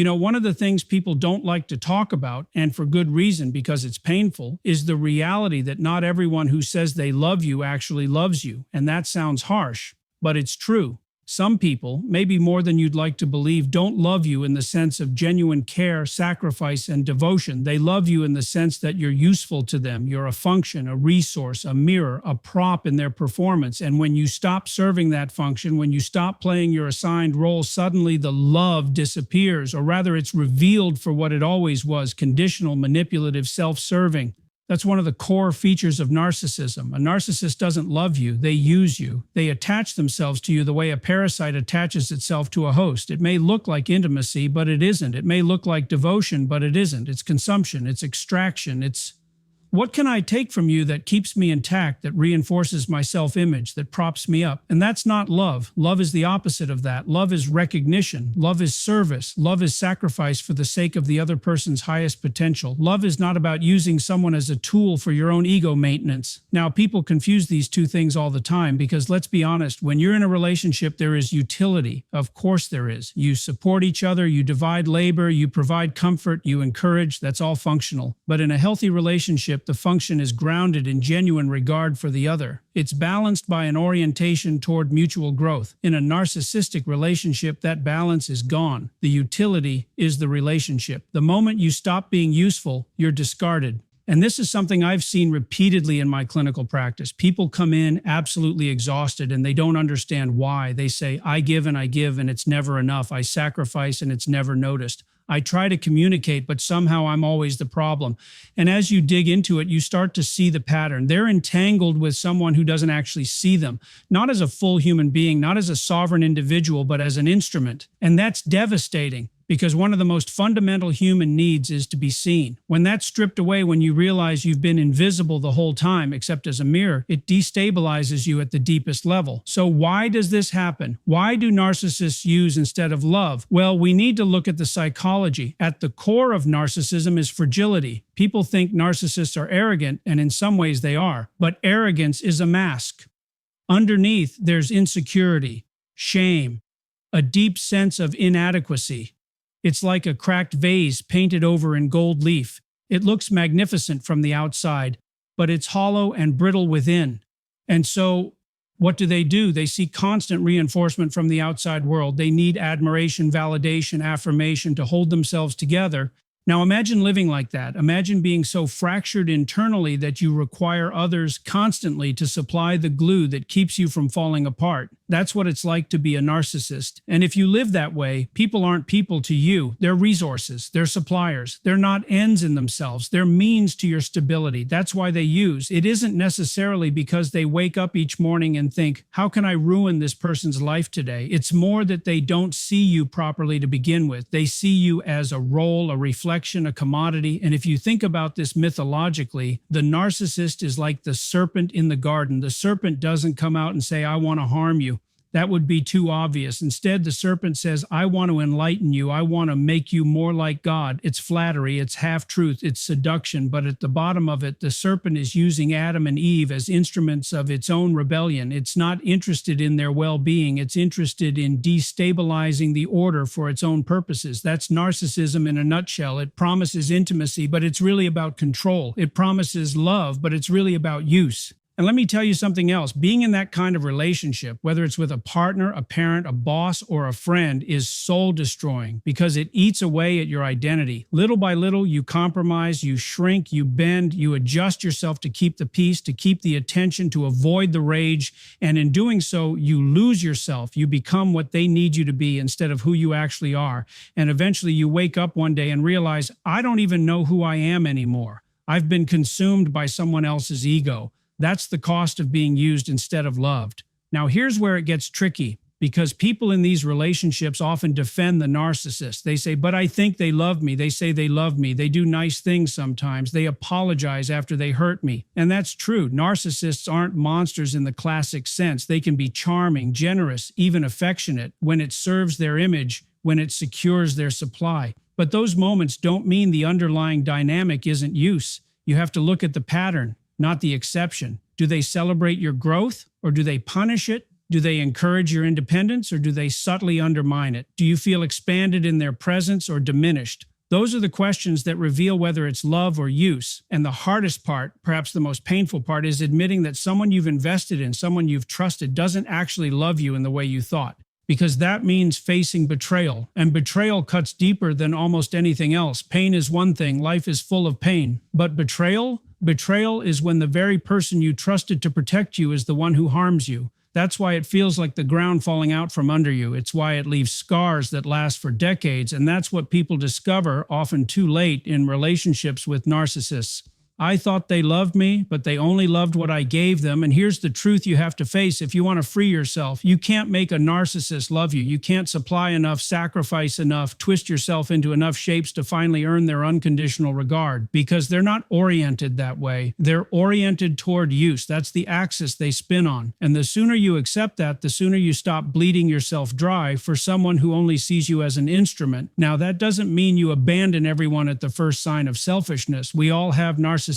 One of the things people don't like to talk about, and for good reason because it's painful, is the reality that not everyone who says they love you actually loves you. And that sounds harsh, but it's true. Some people, maybe more than you'd like to believe, don't love you in the sense of genuine care, sacrifice, and devotion. They love you in the sense that you're useful to them. You're a function, a resource, a mirror, a prop in their performance. And when you stop serving that function, when you stop playing your assigned role, suddenly the love disappears, or rather it's revealed for what it always was: conditional, manipulative, self-serving. That's one of the core features of narcissism. A narcissist doesn't love you, they use you. They attach themselves to you the way a parasite attaches itself to a host. It may look like intimacy, but it isn't. It may look like devotion, but it isn't. It's consumption, it's extraction, it's what can I take from you that keeps me intact, that reinforces my self-image, that props me up? And that's not love. Love is the opposite of that. Love is recognition. Love is service. Love is sacrifice for the sake of the other person's highest potential. Love is not about using someone as a tool for your own ego maintenance. Now, people confuse these two things all the time because, let's be honest, when you're in a relationship, there is utility. Of course there is. You support each other, you divide labor, you provide comfort, you encourage. That's all functional. But in a healthy relationship, the function is grounded in genuine regard for the other. It's balanced by an orientation toward mutual growth. In a narcissistic relationship, that balance is gone. The utility is the relationship. The moment you stop being useful, you're discarded. And this is something I've seen repeatedly in my clinical practice. People come in absolutely exhausted and they don't understand why. They say, I give and it's never enough. I sacrifice and it's never noticed. I try to communicate, but somehow I'm always the problem. And as you dig into it, you start to see the pattern. They're entangled with someone who doesn't actually see them, not as a full human being, not as a sovereign individual, but as an instrument. And that's devastating, because one of the most fundamental human needs is to be seen. When that's stripped away, when you realize you've been invisible the whole time, except as a mirror, it destabilizes you at the deepest level. So why does this happen? Why do narcissists use instead of love? Well, we need to look at the psychology. At the core of narcissism is fragility. People think narcissists are arrogant, and in some ways they are. But arrogance is a mask. Underneath, there's insecurity, shame, a deep sense of inadequacy. It's like a cracked vase painted over in gold leaf. It looks magnificent from the outside, but it's hollow and brittle within. And so, what do? They seek constant reinforcement from the outside world. They need admiration, validation, affirmation to hold themselves together. Now imagine living like that. Imagine being so fractured internally that you require others constantly to supply the glue that keeps you from falling apart. That's what it's like to be a narcissist. And if you live that way, people aren't people to you. They're resources. They're suppliers. They're not ends in themselves. They're means to your stability. That's why they use. It isn't necessarily because they wake up each morning and think, how can I ruin this person's life today? It's more that they don't see you properly to begin with. They see you as a role, a reflection, a commodity. And if you think about this mythologically, the narcissist is like the serpent in the garden. The serpent doesn't come out and say, I want to harm you. That would be too obvious. Instead, the serpent says, I want to enlighten you. I want to make you more like God. It's flattery, it's half-truth, it's seduction. But at the bottom of it, the serpent is using Adam and Eve as instruments of its own rebellion. It's not interested in their well-being. It's interested in destabilizing the order for its own purposes. That's narcissism in a nutshell. It promises intimacy, but it's really about control. It promises love, but it's really about use. And let me tell you something else. Being in that kind of relationship, whether it's with a partner, a parent, a boss, or a friend, is soul-destroying because it eats away at your identity. Little by little, you compromise, you shrink, you bend, you adjust yourself to keep the peace, to keep the attention, to avoid the rage. And in doing so, you lose yourself. You become what they need you to be instead of who you actually are. And eventually, you wake up one day and realize, I don't even know who I am anymore. I've been consumed by someone else's ego. That's the cost of being used instead of loved. Now, here's where it gets tricky, because people in these relationships often defend the narcissist. They say, but I think they love me. They say they love me. They do nice things sometimes. They apologize after they hurt me. And that's true. Narcissists aren't monsters in the classic sense. They can be charming, generous, even affectionate when it serves their image, when it secures their supply. But those moments don't mean the underlying dynamic isn't use. You have to look at the pattern, not the exception. Do they celebrate your growth, or do they punish it, Do they encourage your independence or do they subtly undermine it? Do you feel expanded in their presence or diminished? Those are the questions that reveal whether it's love or use. And the hardest part, perhaps the most painful part, is admitting that someone you've invested in, someone you've trusted, doesn't actually love you in the way you thought. Because that means facing betrayal. And betrayal cuts deeper than almost anything else. Pain is one thing, life is full of pain. But betrayal? Betrayal is when the very person you trusted to protect you is the one who harms you. That's why it feels like the ground falling out from under you. It's why it leaves scars that last for decades, and that's what people discover, often too late, in relationships with narcissists. I thought they loved me, but they only loved what I gave them, and here's the truth you have to face if you want to free yourself. You can't make a narcissist love you. You can't supply enough, sacrifice enough, twist yourself into enough shapes to finally earn their unconditional regard, because they're not oriented that way. They're oriented toward use. That's the axis they spin on, and the sooner you accept that, the sooner you stop bleeding yourself dry for someone who only sees you as an instrument. Now, that doesn't mean you abandon everyone at the first sign of selfishness. We all have narcissistic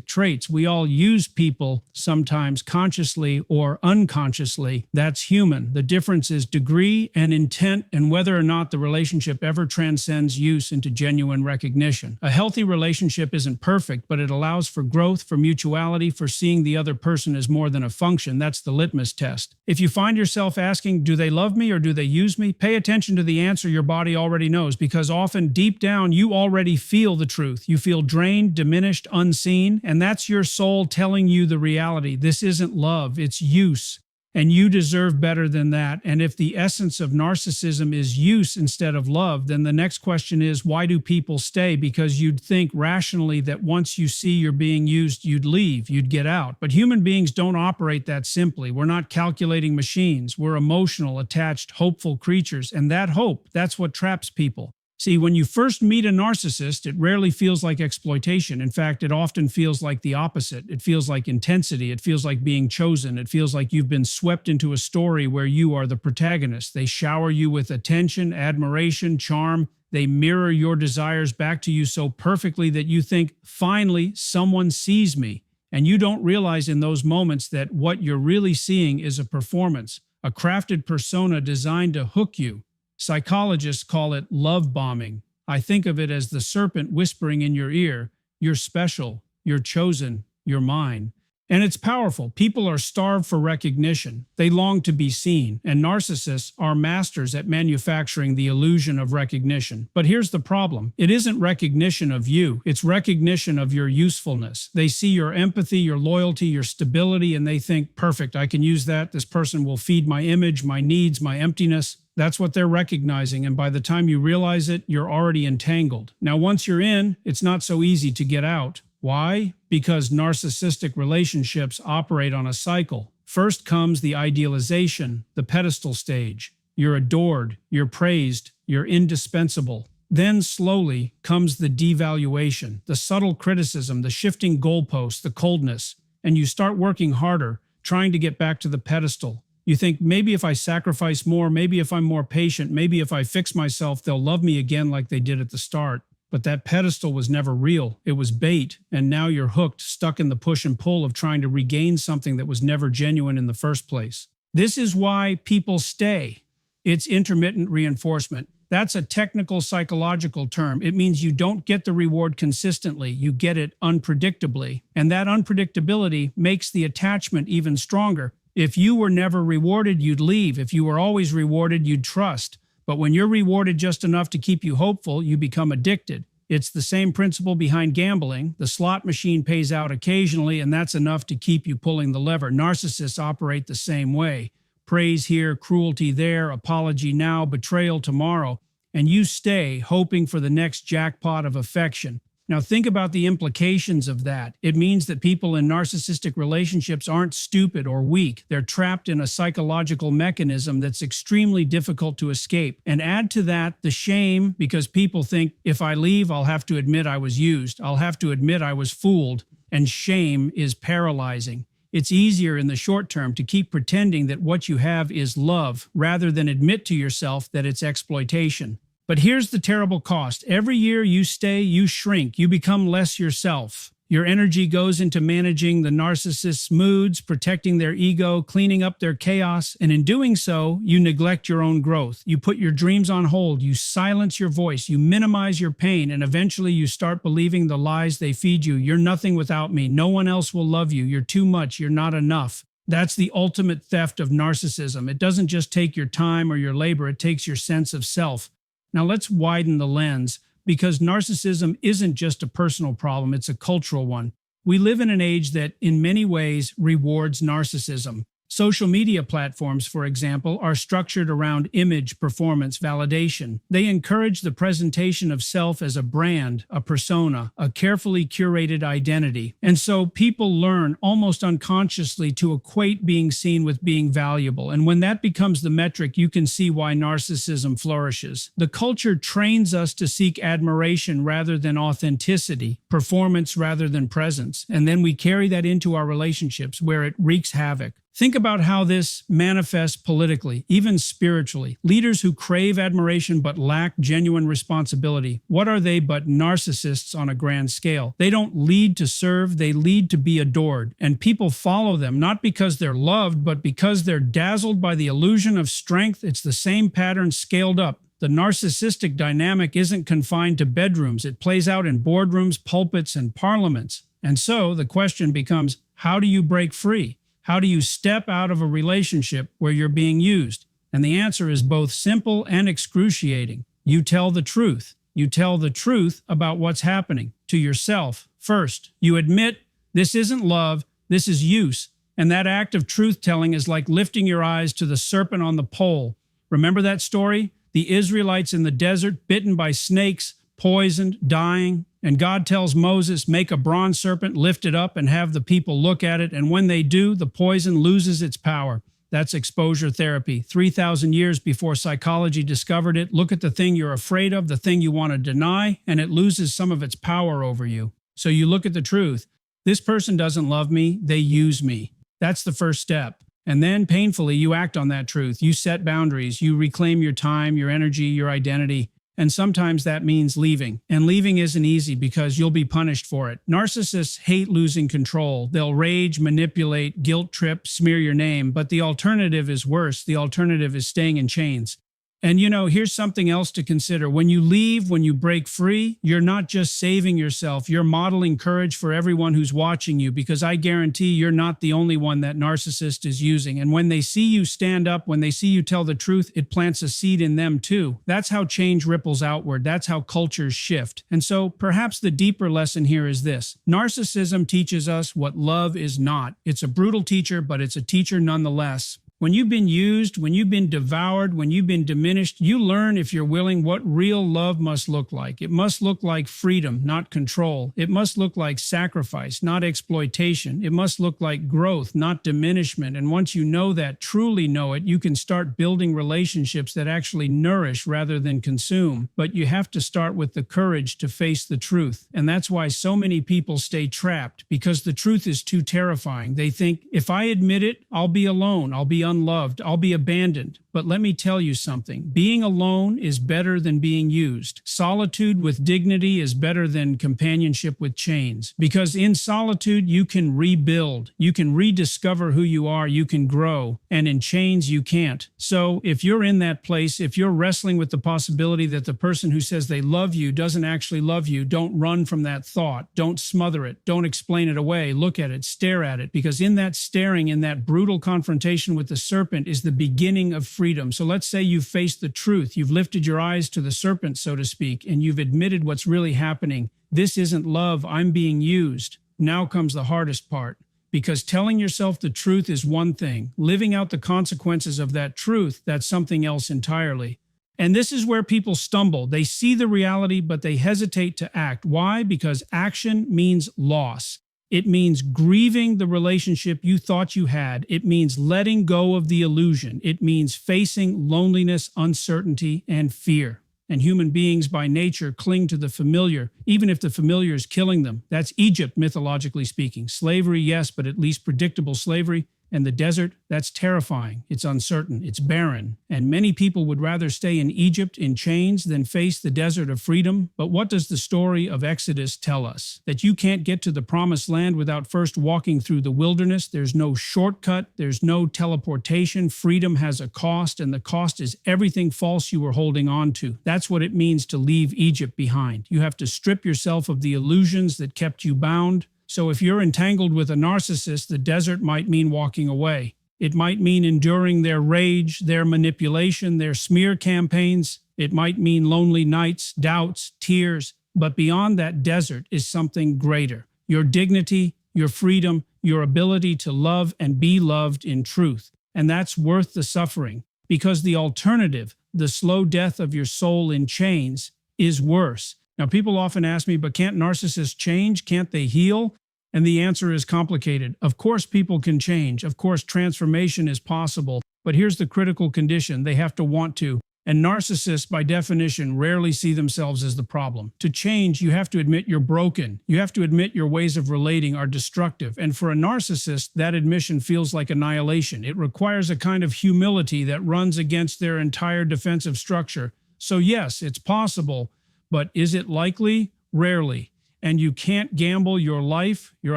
traits. We all use people, sometimes consciously or unconsciously. That's human. The difference is degree and intent and whether or not the relationship ever transcends use into genuine recognition. A healthy relationship isn't perfect, but it allows for growth, for mutuality, for seeing the other person as more than a function. That's the litmus test. If you find yourself asking, do they love me or do they use me? Pay attention to the answer your body already knows, because often deep down you already feel the truth. You feel drained, diminished, unseen, and that's your soul telling you the reality. This isn't love, it's use. And you deserve better than that. And if the essence of narcissism is use instead of love, then the next question is, why do people stay? Because you'd think rationally that once you see you're being used, you'd leave, you'd get out. But human beings don't operate that simply. We're not calculating machines. We're emotional, attached, hopeful creatures. And that hope, that's what traps people. See, when you first meet a narcissist, it rarely feels like exploitation. In fact, it often feels like the opposite. It feels like intensity. It feels like being chosen. It feels like you've been swept into a story where you are the protagonist. They shower you with attention, admiration, charm. They mirror your desires back to you so perfectly that you think, finally, someone sees me. And you don't realize in those moments that what you're really seeing is a performance, a crafted persona designed to hook you. Psychologists call it love bombing. I think of it as the serpent whispering in your ear, you're special, you're chosen, you're mine. And it's powerful. People are starved for recognition. They long to be seen, and narcissists are masters at manufacturing the illusion of recognition. But here's the problem. It isn't recognition of you. It's recognition of your usefulness. They see your empathy, your loyalty, your stability, and they think, perfect, I can use that. This person will feed my image, my needs, my emptiness. That's what they're recognizing, and by the time you realize it, you're already entangled. Now, once you're in, it's not so easy to get out. Why? Because narcissistic relationships operate on a cycle. First comes the idealization, the pedestal stage. You're adored, you're praised, you're indispensable. Then slowly comes the devaluation, the subtle criticism, the shifting goalposts, the coldness, and you start working harder, trying to get back to the pedestal. You think, maybe if I sacrifice more, maybe if I'm more patient, maybe if I fix myself, they'll love me again like they did at the start. But that pedestal was never real. It was bait, and now you're hooked, stuck in the push and pull of trying to regain something that was never genuine in the first place. This is why people stay. It's intermittent reinforcement. That's a technical psychological term. It means you don't get the reward consistently, you get it unpredictably. And that unpredictability makes the attachment even stronger. If you were never rewarded, you'd leave. If you were always rewarded, you'd trust. But when you're rewarded just enough to keep you hopeful, you become addicted. It's the same principle behind gambling. The slot machine pays out occasionally, and that's enough to keep you pulling the lever. Narcissists operate the same way. Praise here, cruelty there, apology now, betrayal tomorrow. And you stay hoping for the next jackpot of affection. Now think about the implications of that. It means that people in narcissistic relationships aren't stupid or weak. They're trapped in a psychological mechanism that's extremely difficult to escape. And add to that the shame, because people think, if I leave, I'll have to admit I was used. I'll have to admit I was fooled. And shame is paralyzing. It's easier in the short term to keep pretending that what you have is love, rather than admit to yourself that it's exploitation. But here's the terrible cost. Every year you stay, you shrink, you become less yourself. Your energy goes into managing the narcissist's moods, protecting their ego, cleaning up their chaos, and in doing so, you neglect your own growth. You put your dreams on hold, you silence your voice, you minimize your pain, and eventually you start believing the lies they feed you. You're nothing without me. No one else will love you. You're too much. You're not enough. That's the ultimate theft of narcissism. It doesn't just take your time or your labor, it takes your sense of self. Now let's widen the lens, because narcissism isn't just a personal problem, it's a cultural one. We live in an age that, in many ways, rewards narcissism. Social media platforms, for example, are structured around image, performance, validation. They encourage the presentation of self as a brand, a persona, a carefully curated identity. And so people learn almost unconsciously to equate being seen with being valuable. And when that becomes the metric, you can see why narcissism flourishes. The culture trains us to seek admiration rather than authenticity, performance rather than presence. And then we carry that into our relationships where it wreaks havoc. Think about how this manifests politically, even spiritually. Leaders who crave admiration but lack genuine responsibility. What are they but narcissists on a grand scale? They don't lead to serve, they lead to be adored. And people follow them, not because they're loved, but because they're dazzled by the illusion of strength. It's the same pattern scaled up. The narcissistic dynamic isn't confined to bedrooms. It plays out in boardrooms, pulpits, and parliaments. And so the question becomes, how do you break free? How do you step out of a relationship where you're being used? And the answer is both simple and excruciating. You tell the truth. You tell the truth about what's happening to yourself first. You admit this isn't love, this is use. And that act of truth-telling is like lifting your eyes to the serpent on the pole. Remember that story? The Israelites in the desert, bitten by snakes, poisoned, dying. And God tells Moses, make a bronze serpent, lift it up, and have the people look at it. And when they do, the poison loses its power. That's exposure therapy. 3,000 years before psychology discovered it, look at the thing you're afraid of, the thing you want to deny, and it loses some of its power over you. So you look at the truth. This person doesn't love me, they use me. That's the first step. And then, painfully, you act on that truth. You set boundaries. You reclaim your time, your energy, your identity. And sometimes that means leaving. And leaving isn't easy because you'll be punished for it. Narcissists hate losing control. They'll rage, manipulate, guilt trip, smear your name. But the alternative is worse. The alternative is staying in chains. And here's something else to consider. When you leave, when you break free, you're not just saving yourself, you're modeling courage for everyone who's watching you, because I guarantee you're not the only one that narcissist is using. And when they see you stand up, when they see you tell the truth, it plants a seed in them too. That's how change ripples outward. That's how cultures shift. And so perhaps the deeper lesson here is this. Narcissism teaches us what love is not. It's a brutal teacher, but it's a teacher nonetheless. When you've been used, when you've been devoured, when you've been diminished, you learn, if you're willing, what real love must look like. It must look like freedom, not control. It must look like sacrifice, not exploitation. It must look like growth, not diminishment. And once you know that, truly know it, you can start building relationships that actually nourish rather than consume. But you have to start with the courage to face the truth. And that's why so many people stay trapped, because the truth is too terrifying. They think, if I admit it, I'll be alone, I'll be unloved, I'll be abandoned. But let me tell you something. Being alone is better than being used. Solitude with dignity is better than companionship with chains. Because in solitude, you can rebuild. You can rediscover who you are. You can grow. And in chains, you can't. So if you're in that place, if you're wrestling with the possibility that the person who says they love you doesn't actually love you, don't run from that thought. Don't smother it. Don't explain it away. Look at it. Stare at it. Because in that staring, in that brutal confrontation with the serpent is the beginning of freedom. So let's say you've faced the truth. You've lifted your eyes to the serpent, so to speak, and you've admitted what's really happening. This isn't love. I'm being used. Now comes the hardest part, because telling yourself the truth is one thing. Living out the consequences of that truth, that's something else entirely. And this is where people stumble. They see the reality, but they hesitate to act. Why? Because action means loss. It means grieving the relationship you thought you had. It means letting go of the illusion. It means facing loneliness, uncertainty, and fear. And human beings by nature cling to the familiar, even if the familiar is killing them. That's Egypt, mythologically speaking. Slavery, yes, but at least predictable slavery. And the desert, that's terrifying. It's uncertain. It's barren. And many people would rather stay in Egypt in chains than face the desert of freedom. But what does the story of Exodus tell us? That you can't get to the promised land without first walking through the wilderness. There's no shortcut. There's no teleportation. Freedom has a cost, and the cost is everything false you were holding on to. That's what it means to leave Egypt behind. You have to strip yourself of the illusions that kept you bound. So if you're entangled with a narcissist, the desert might mean walking away. It might mean enduring their rage, their manipulation, their smear campaigns. It might mean lonely nights, doubts, tears. But beyond that desert is something greater. Your dignity, your freedom, your ability to love and be loved in truth. And that's worth the suffering, because the alternative, the slow death of your soul in chains, is worse. Now, people often ask me, but can't narcissists change? Can't they heal? And the answer is complicated. Of course, people can change. Of course, transformation is possible. But here's the critical condition. They have to want to. And narcissists, by definition, rarely see themselves as the problem. To change, you have to admit you're broken. You have to admit your ways of relating are destructive. And for a narcissist, that admission feels like annihilation. It requires a kind of humility that runs against their entire defensive structure. So yes, it's possible. But is it likely? Rarely. And you can't gamble your life, your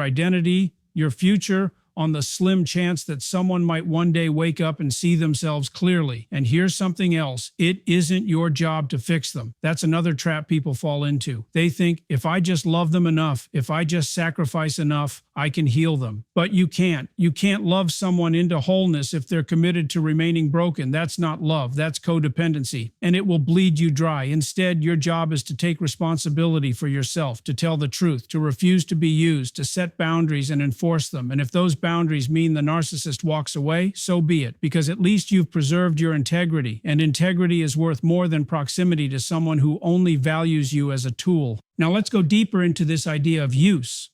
identity, your future on the slim chance that someone might one day wake up and see themselves clearly. And here's something else. It isn't your job to fix them. That's another trap people fall into. They think, if I just love them enough, if I just sacrifice enough, I can heal them. But you can't. You can't love someone into wholeness if they're committed to remaining broken. That's not love. That's codependency. And it will bleed you dry. Instead, your job is to take responsibility for yourself, to tell the truth, to refuse to be used, to set boundaries and enforce them. And if those boundaries mean the narcissist walks away, so be it, because at least you've preserved your integrity, and integrity is worth more than proximity to someone who only values you as a tool. Now let's go deeper into this idea of use,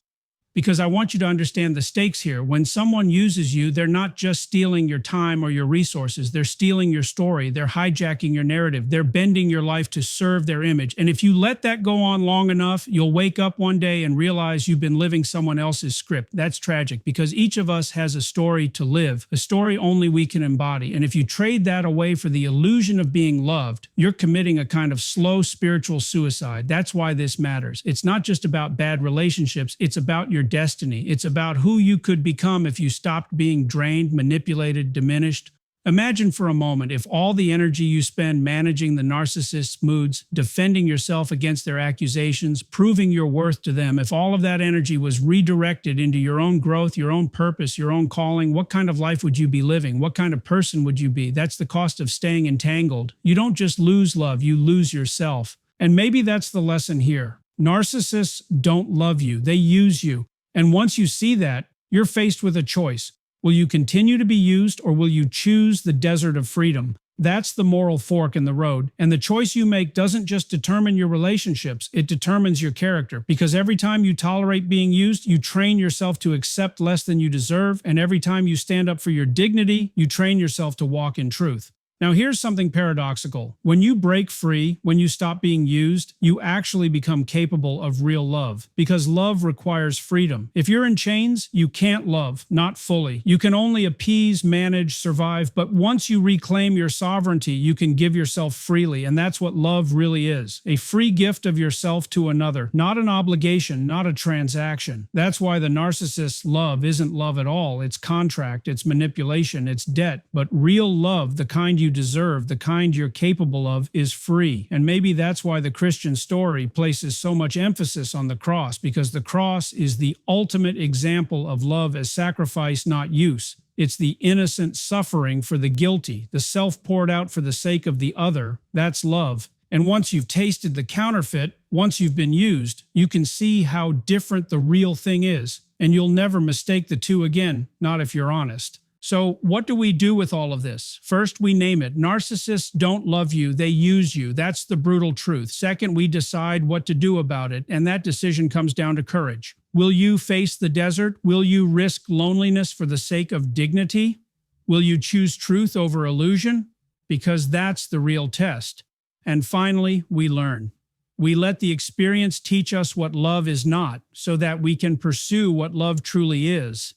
because I want you to understand the stakes here. When someone uses you, they're not just stealing your time or your resources. They're stealing your story. They're hijacking your narrative. They're bending your life to serve their image. And if you let that go on long enough, you'll wake up one day and realize you've been living someone else's script. That's tragic, because each of us has a story to live, a story only we can embody. And if you trade that away for the illusion of being loved, you're committing a kind of slow spiritual suicide. That's why this matters. It's not just about bad relationships. It's about your destiny. It's about who you could become if you stopped being drained, manipulated, diminished. Imagine for a moment if all the energy you spend managing the narcissist's moods, defending yourself against their accusations, proving your worth to them, if all of that energy was redirected into your own growth, your own purpose, your own calling, what kind of life would you be living? What kind of person would you be? That's the cost of staying entangled. You don't just lose love, you lose yourself. And maybe that's the lesson here. Narcissists don't love you, they use you. And once you see that, you're faced with a choice. Will you continue to be used, or will you choose the desert of freedom? That's the moral fork in the road. And the choice you make doesn't just determine your relationships, it determines your character. Because every time you tolerate being used, you train yourself to accept less than you deserve. And every time you stand up for your dignity, you train yourself to walk in truth. Now here's something paradoxical. When you break free, when you stop being used, you actually become capable of real love, because love requires freedom. If you're in chains, you can't love, not fully. You can only appease, manage, survive, but once you reclaim your sovereignty, you can give yourself freely, and that's what love really is. A free gift of yourself to another, not an obligation, not a transaction. That's why the narcissist's love isn't love at all. It's contract, it's manipulation, it's debt. But real love, the kind you deserve, the kind you're capable of, is free. And maybe that's why the Christian story places so much emphasis on the cross, because the cross is the ultimate example of love as sacrifice, not use. It's the innocent suffering for the guilty, the self poured out for the sake of the other. That's love. And once you've tasted the counterfeit, once you've been used, you can see how different the real thing is. And you'll never mistake the two again, not if you're honest. So what do we do with all of this? First, we name it. Narcissists don't love you, they use you. That's the brutal truth. Second, we decide what to do about it, and that decision comes down to courage. Will you face the desert? Will you risk loneliness for the sake of dignity? Will you choose truth over illusion? Because that's the real test. And finally, we learn. We let the experience teach us what love is not, so that we can pursue what love truly is.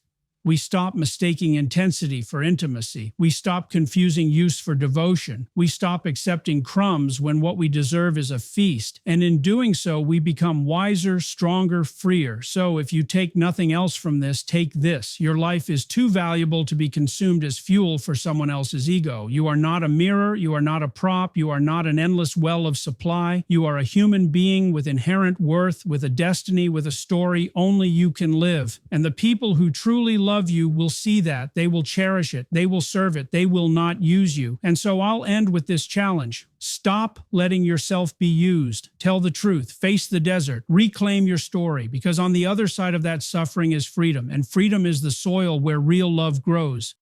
We stop mistaking intensity for intimacy. We stop confusing use for devotion. We stop accepting crumbs when what we deserve is a feast. And in doing so, we become wiser, stronger, freer. So if you take nothing else from this, take this. Your life is too valuable to be consumed as fuel for someone else's ego. You are not a mirror. You are not a prop. You are not an endless well of supply. You are a human being with inherent worth, with a destiny, with a story only you can live. And the people who truly love you will see that. They will cherish it. They will serve it. They will not use you. And so I'll end with this challenge. Stop letting yourself be used. Tell the truth. Face the desert. Reclaim your story, because on the other side of that suffering is freedom, and freedom is the soil where real love grows.